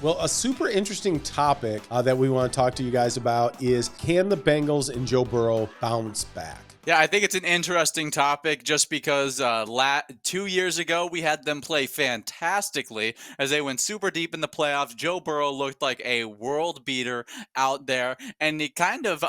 Well, a super interesting topic that we want to talk to you guys about is, can the Bengals and Joe Burrow bounce back? Yeah, I think it's an interesting topic just because 2 years ago we had them play fantastically as they went super deep in the playoffs. Joe Burrow looked like a world beater out there. And it kind of,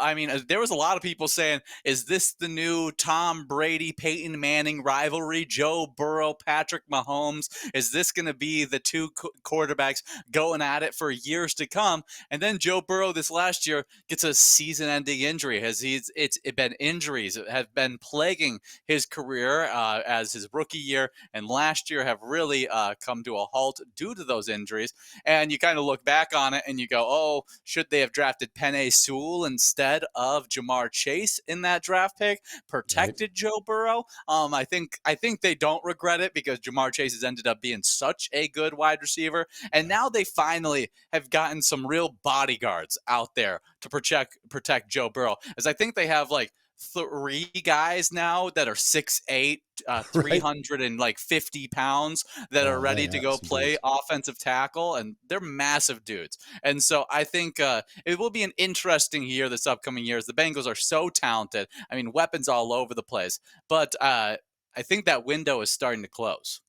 there was a lot of people saying, is this the new Tom Brady, Peyton Manning rivalry? Joe Burrow, Patrick Mahomes? Is this going to be the two quarterbacks going at it for years to come? And then Joe Burrow this last year gets a season-ending injury. It's been injuries have been plaguing his career as his rookie year and last year have really come to a halt due to those injuries. And you kind of look back on it and you go, oh, should they have drafted Penei Sewell instead of Jamar Chase in that draft pick? Right. Protected Joe Burrow. I think they don't regret it because Jamar Chase has ended up being such a good wide receiver. And now they finally have gotten some real bodyguards out there to protect Joe Burrow. As I think they have like three guys now that are 6'8", Right. 350 pounds that are Oh, they ready to have go some play dudes. offensive tackle, and they're massive dudes. And so I think it will be an interesting year this upcoming year as the Bengals are so talented. I mean, weapons all over the place. But I think that window is starting to close.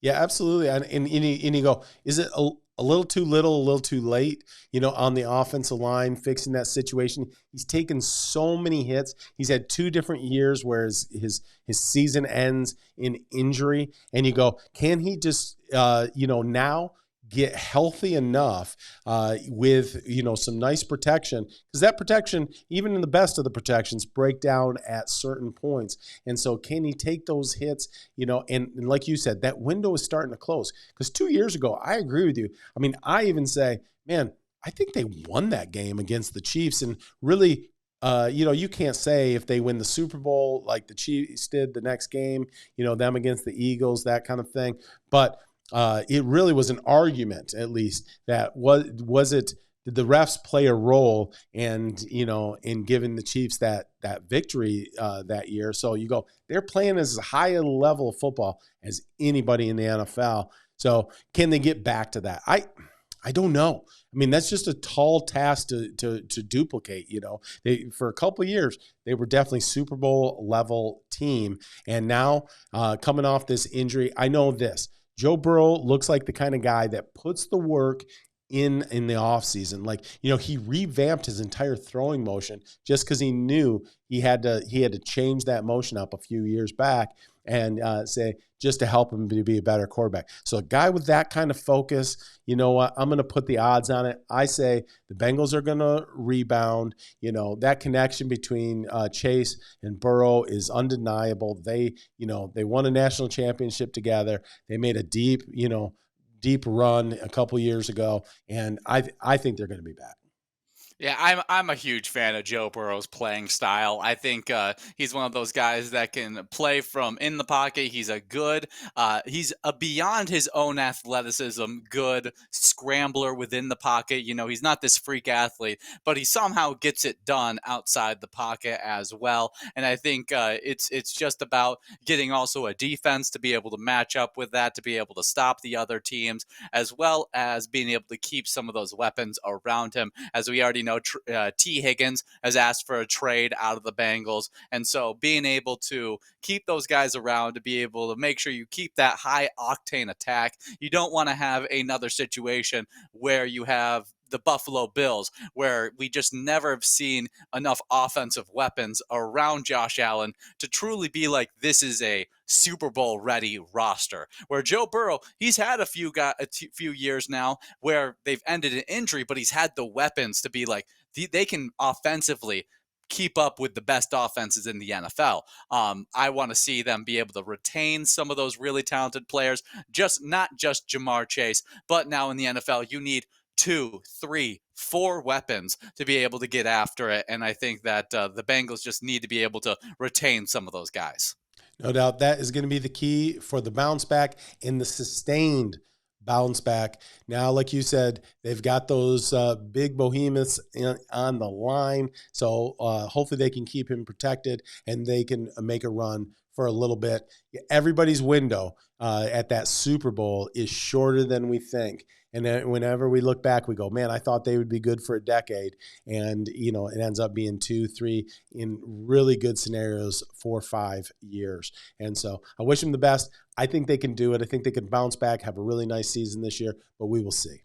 Yeah, absolutely. And you go, is it a little too little, a little too late, on the offensive line, fixing that situation? He's taken so many hits. He's had 2 different years where his season ends in injury. And you go, can he just, now get healthy enough with, some nice protection? Because that protection, even in the best of the protections, break down at certain points. And so can he take those hits, and like you said, that window is starting to close. Because 2 years ago, I agree with you. I mean, I even say, man, I think they won that game against the Chiefs. And really, you can't say if they win the Super Bowl like the Chiefs did the next game, them against the Eagles, that kind of thing. But it really was an argument, at least, that was it. Did the refs play a role in giving the Chiefs that victory that year? So you go, they're playing as high a level of football as anybody in the NFL. So can they get back to that? I don't know. I mean, that's just a tall task to duplicate. For a couple of years they were definitely Super Bowl level team, and now coming off this injury, I know this. Joe Burrow looks like the kind of guy that puts the work in the offseason. Like, he revamped his entire throwing motion just because he knew he had to change that motion up a few years back and say, just to help him to be a better quarterback. So a guy with that kind of focus, you know what, I'm going to put the odds on it. I say the Bengals are going to rebound. That connection between Chase and Burrow is undeniable. They won a national championship together. They made a deep run a couple years ago, and I think they're going to be back. Yeah, I'm a huge fan of Joe Burrow's playing style. I think he's one of those guys that can play from in the pocket. He's a beyond his own athleticism, good scrambler within the pocket. He's not this freak athlete, but he somehow gets it done outside the pocket as well. And I think it's just about getting also a defense to be able to match up with that, to be able to stop the other teams, as well as being able to keep some of those weapons around him. As we already know, T. Higgins has asked for a trade out of the Bengals. And so being able to keep those guys around to be able to make sure you keep that high octane attack. You don't want to have another situation where you have the Buffalo Bills, where we just never have seen enough offensive weapons around Josh Allen to truly be like, this is a Super Bowl ready roster. Where Joe Burrow, he's had a few years now where they've ended in injury, but he's had the weapons to be like, they can offensively keep up with the best offenses in the NFL. I want to see them be able to retain some of those really talented players, not just Jamar Chase, but now in the NFL, you need 2, 3, 4 weapons to be able to get after it. And I think that the Bengals just need to be able to retain some of those guys. No doubt that is going to be the key for the bounce back and the sustained bounce back. Now, like you said, they've got those big behemoths on the line. So hopefully they can keep him protected and they can make a run for a little bit. Everybody's window at that Super Bowl is shorter than we think. And then whenever we look back, we go, man, I thought they would be good for a decade. And, it ends up being 2, 3 in really good scenarios, 4, 5 years. And so I wish them the best. I think they can do it. I think they can bounce back, have a really nice season this year, but we will see.